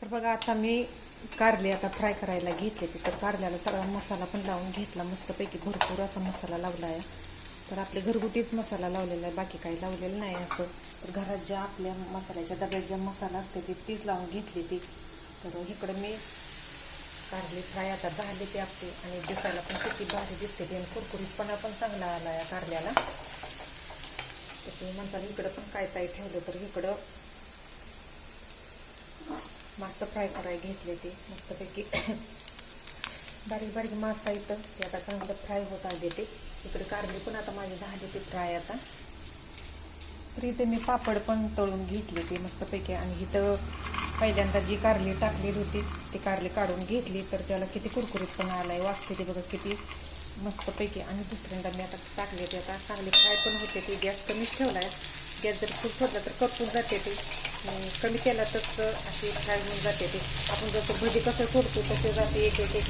तर बघा आता मी कारले आता फ्राय करायला घेतले तर कारल्याला सगळा मसाला पण लावून घेतला मस्तपैकी भरपूर असा मसाला लावला आहे. तर आपले घरगुतीच मसाला लावलेला आहे, बाकी काही लावलेलं नाही असं. तर घरात ज्या आपल्या मसाल्याच्या डब्यात ज्या मसाला असते तीच लावून घेतली ती. तर इकडं मी कारले फ्राय आता झाले ते आपले आणि दिसायला पण किती भारी दिसते ते आणि कुरकुरीतपणा पण चांगला आला या कारल्याला. तर तुम्ही म्हणसाल इकडं पण काय काय ठेवलं, तर इकडं मासं फ्राय करायला घेतले ते मस्तपैकी बारीक बारीक मासा इथं ते आता चांगलं फ्राय होत आले ते. इकडे कारले पण आता माझे झाले ते फ्राय आता. तर इथे मी पापड पण तळून घेतले ते मस्तपैकी आणि इथं पहिल्यांदा जी कारली टाकलेली होती ती कारली काढून घेतली तर त्याला किती कुरकुरीतपणा आलाय, वाजते ते बघा किती मस्तपैकी. आणि दुसऱ्यांदा मी आता टाकले ते आता चांगले फ्राय पण होते ते. गॅस कमीच ठेवला आहे, गॅस जर खूप सोडला तर करपून जाते ते, कमी केलातच अशी फ्राय होऊन जाते ते. आपण जसं भजी कसं सोडतो तसे जाते एक एक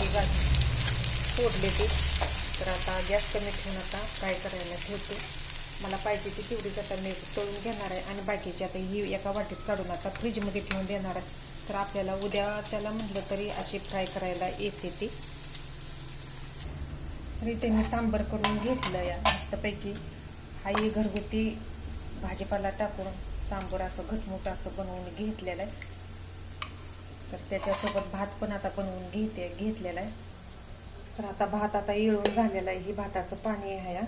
सोडले ते. तर आता गॅस कमी ठेवून आता फ्राय करायला ठेवते. मला पाहिजे ती तेवढीच आता मी तळून घेणार आहे आणि बाकीची आता ही एका वाटीत काढून आता फ्रीजमध्ये ठेवून देणार आहे. तर आपल्याला उद्याच्याला म्हटलं तरी अशी फ्राय करायला येते ती. तर इथे मी सांबार करून घेतलं या मस्तपैकी. हाही घरगुती भाजीपाला टाकून सांबार असं घटमुट असं बनवून घेतलेलं आहे. तर त्याच्यासोबत भात पण आता बनवून घेतलेला आहे. तर आता भात आता येळून झालेला आहे. ही भाताचं पाणी आहे या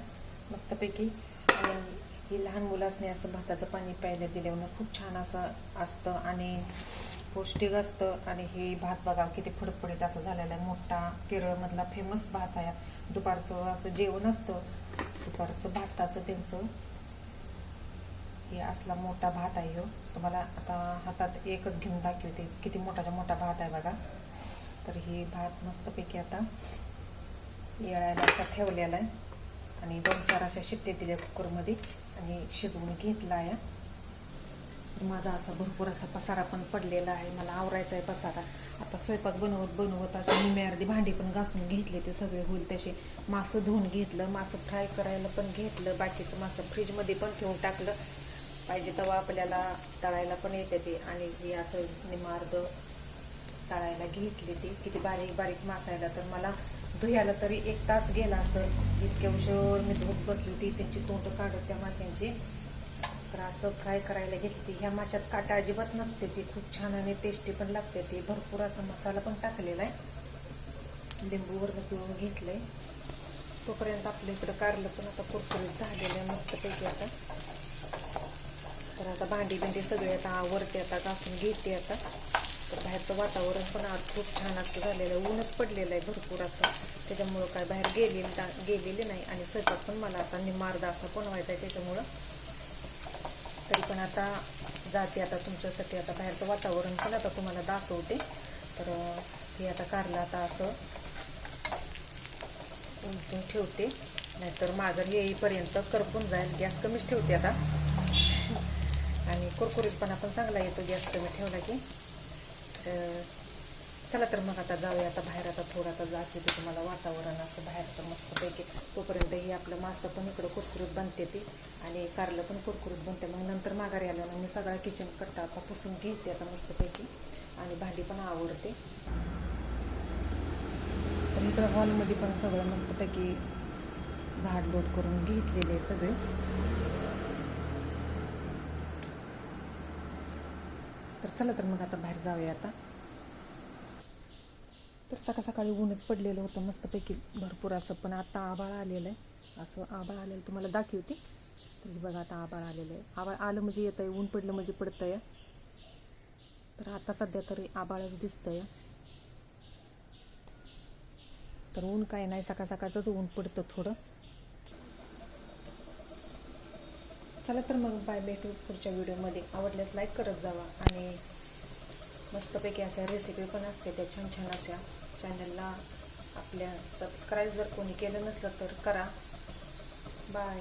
मस्तपैकी. आणि ही लहान मुलांनी असं भाताचं पाणी प्यायला दिल्यावर खूप छान असं असतं आणि पौष्टिक असतं. आणि हे भात बघा किती फडफडीत असं झालेला आहे. मोठा केरळमधला फेमस भात आहे. दुपारचं असं जेवण असतं, दुपारचं भाताचं त्यांचं हे असला मोठा भात आहे. तुम्हाला आता हातात एकच घेऊन दाखवते किती मोठाच्या मोठा भात आहे बघा. तर ही भात मस्तपैकी आता येळायला असा ठेवलेला आहे आणि 2-4 अशा शिट्ट्या दिल्या कुकरमध्ये आणि शिजवून घेतला आहे. माझा असा भरपूर असा पसारा पण पडलेला आहे, मला आवरायचा आहे पसारा. आता स्वयंपाक बनवत अशी निम्मी अर्धी भांडी पण घासून घेतले ते सगळे होईल तसे. मासं धुवून घेतलं, मासं फ्राय करायला पण घेतलं, बाकीचं मासं फ्रीजमध्ये पण ठेवून टाकलं. पाहिजे तेव्हा आपल्याला तळायला पण येते ते. आणि हे असं निम्म अर्ध तळायला घेतली ती. किती बारीक बारीक मासायला तर मला धुयाला तरी 1 तास गेला असं. इतक्या उशीर मी धुत बसली होती त्यांची तोंड काढत त्या माशांची. तर असं फ्राय करायला घेतली. ह्या माशात काटा अजिबात नसते ती, खूप छान आणि टेस्टी पण लागते ती. भरपूर असा मसाला पण टाकलेला आहे, लिंबूवरनं पिळून घेतलंय. तोपर्यंत आपल्या इकडं कारलं पण आता कुरकुरीत झालेलं आहे मस्तपैकी आता. तर आता भांडी सगळे आता आवरते, आता घासून घेते आता. तर बाहेरचं वातावरण पण आज खूप छान असं झालेलं आहे, ऊनच पडलेलं आहे भरपूर असं. त्याच्यामुळं काय बाहेर गेलेले नाही आणि स्वयंपाक पण मला आता निम्मार्धा असा बनवायचा आहे त्याच्यामुळं. तरी पण आता जाते आता तुमच्यासाठी आता बाहेरचं वातावरण पण आता तुम्हाला दाखवते. तर हे आता कारलं आता असं उलटून ठेवते, नाहीतर मागं येईपर्यंत करपून जाईल. गॅस कमीच ठेवते आता आणि कुरकुरीतपणा पण चांगला येतो गॅस कमी ठेवला की. चला तर मग आता जाऊया आता बाहेर. आता थोडं आता जाते ते तुम्हाला वातावरण असं बाहेरचं मस्तपैकी. तोपर्यंत ही आपलं मासं पण इकडं कुरकुरीत बनते ती आणि कारलं पण कुरकुरीत बनते. मग नंतर माघारी आलं ना मी सगळा किचन कट्टा आता पुसून घेते आता मस्तपैकी आणि भांडी पण आवरते. तर इकडं हॉलमध्ये पण सगळं मस्तपैकी झाडलोट करून घेतलेले सगळे. तर चला तर मग आता बाहेर जाऊया आता. तर सकाळी ऊनच पडलेलं होतं मस्तपैकी भरपूर असं, पण आता आभाळ आलेलं आहे. असं आभाळ आलेलं तुम्हाला दाखवते. तर हे बघा आता आभाळ आलेलं आहे. आभाळ आलं म्हणजे येतं आहे, ऊन पडलं म्हणजे पडतं आहे. तर आता सध्या तरी आभाळच दिसतं आहे. तर ऊन काय नाही, सकाळचंच ऊन पडतं थोडं. चला तर मग बाय, भेटू पुढच्या व्हिडिओमध्ये. आवडल्यास लाईक करत जावा आणि मस्तपैकी अशा रेसिपी पण असते त्या छान छान अशा. चॅनलला आपल्या सबस्क्राईब जर कोणी केलं नसलं तर करा. बाय.